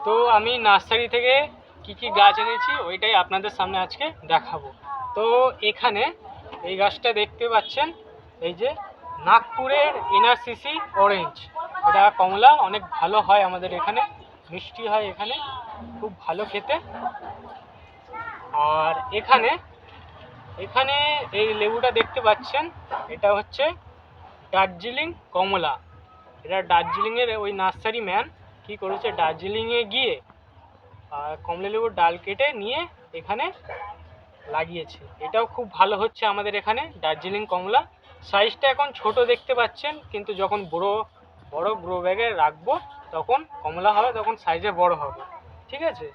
তো আমি নার্সারি থেকে কি গাছ এনেছি ওইটাই আপনাদের সামনে আজকে দেখাবো। তো এখানে এই গাছটা দেখতে পাচ্ছেন, এই যে নাগপুরের এনআরসিসি অরেঞ্জ, এটা কমলা অনেক ভালো হয় আমাদের এখানে, মিষ্টি হয় এখানে, খুব ভালো খেতে। আর এখানে এখানে এই লেবুটা দেখতে পাচ্ছেন, এটা হচ্ছে দার্জিলিং কমলা। এটা দার্জিলিংয়ের ওই নার্সারি ম্যান কী করেছে, দার্জিলিংয়ে গিয়ে কমলা লেবুর ডাল কেটে নিয়ে এখানে লাগিয়েছে। এটাও খুব ভালো হচ্ছে আমাদের এখানে দার্জিলিং কমলা। সাইজটা এখন ছোট দেখতে পাচ্ছেন, কিন্তু যখন বড় গ্রো ব্যাগে রাখবো তখন কমলা হবে, তখন সাইজে বড় হবে। ঠিক আছে,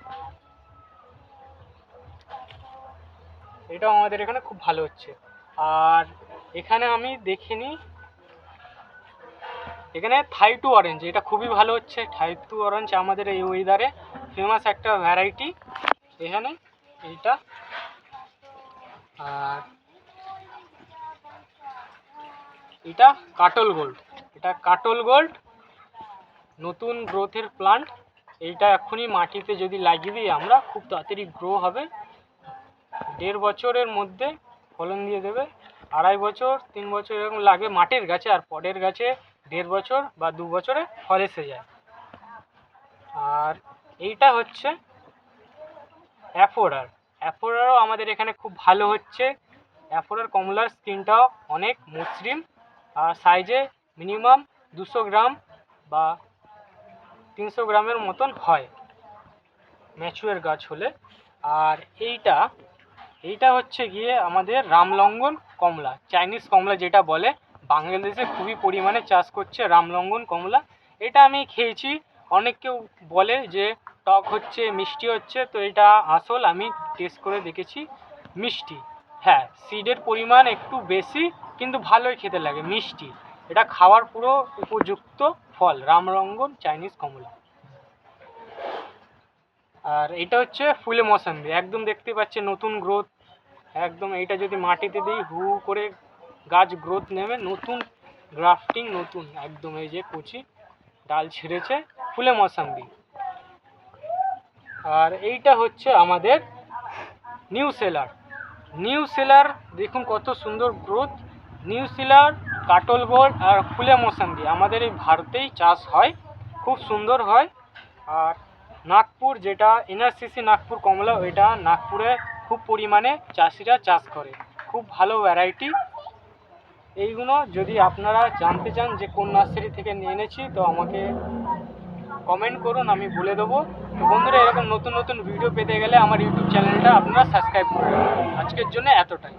এটাও আমাদের এখানে খুব ভালো হচ্ছে। আর এখানে আমি দেখিনি, এখানে থাইটু অরেঞ্জ, এটা খুবই ভালো হচ্ছে। থাইটু অরেঞ্জ আমাদের এই ওয়েদারে ফেমাস একটা ভ্যারাইটি এখানে এইটা। আর এটা কাটল গোল্ড, এটা কাটল গোল্ড নতুন গ্রোথের প্লান্ট। এইটা এখনই মাটিতে যদি লাগিয়ে দিই আমরা, খুব তাড়াতাড়ি গ্রো হবে। 1.5 বছরের মধ্যে ফলন দিয়ে দেবে। 2.5 বছর 3 বছর এরকম লাগে মাটির গাছে, আর পটের গাছে 1.5 বছর বা 2 বছরে ফল এসে যায়। আর এইটা হচ্ছে অ্যাফোরার, অ্যাফোরারও আমাদের এখানে খুব ভালো হচ্ছে। অ্যাফোরার কমলার স্কিনটাও অনেক মসৃণ, আর সাইজে মিনিমাম 200 গ্রাম বা 300 গ্রামের মতন হয় ম্যাচুয়ার গাছ হলে। আর এইটা হচ্ছে গিয়ে আমাদের রামলঙ্গন কমলা, চাইনিজ কমলা যেটা বলে, বাংলাদেশে খুবই পরিমাণে চাষ করছে রামলঙ্গন কমলা। এটা আমি খেয়েছি, অনেক কেউ বলে যে টক হচ্ছে, মিষ্টি হচ্ছে, তো এটা আসল আমি টেস্ট করে দেখেছি, মিষ্টি। হ্যাঁ, সিডের পরিমাণ একটু বেশি, কিন্তু ভালোই খেতে লাগে, মিষ্টি। এটা খাওয়ার পুরো উপযুক্ত ফল রামলঙ্গন চাইনিজ কমলা। আর এটা হচ্ছে ফুলে মৌসম্বি, একদম দেখতে পাচ্ছেন নতুন গ্রোথ একদম। এইটা যদি মাটিতে দিই হু করে গাছ গ্রোথ নেবে, নতুন গ্রাফটিং, নতুন একদম। এই যে কচি ডাল ছেড়েছে, ফুলে মৌসম্বি। আর এইটা হচ্ছে আমাদের নিউ সেলার, নিউ সেলার দেখুন কত সুন্দর গ্রোথ। নিউ সেলার, কাটল গোল্ড আর ফুলে মৌসম্বি আমাদের এই ভারতেই চাষ হয়, খুব সুন্দর হয়। আর নাগপুর যেটা এনআরসিসি নাগপুর কমলা, ওইটা নাগপুরে খুব পরিমাণে চাষিরা চাষ করে, খুব ভালো ভ্যারাইটি। এইগুলো যদি আপনারা জানতে চান যে কোন নার্সারি থেকে নিয়ে এনেছি, তো আমাকে কমেন্ট করুন, আমি বলে দেবো। তো বন্ধুরা, এরকম নতুন নতুন ভিডিও পেতে গেলে আমার ইউটিউব চ্যানেলটা আপনারা সাবস্ক্রাইব করুন। আজকের জন্য এতটাই।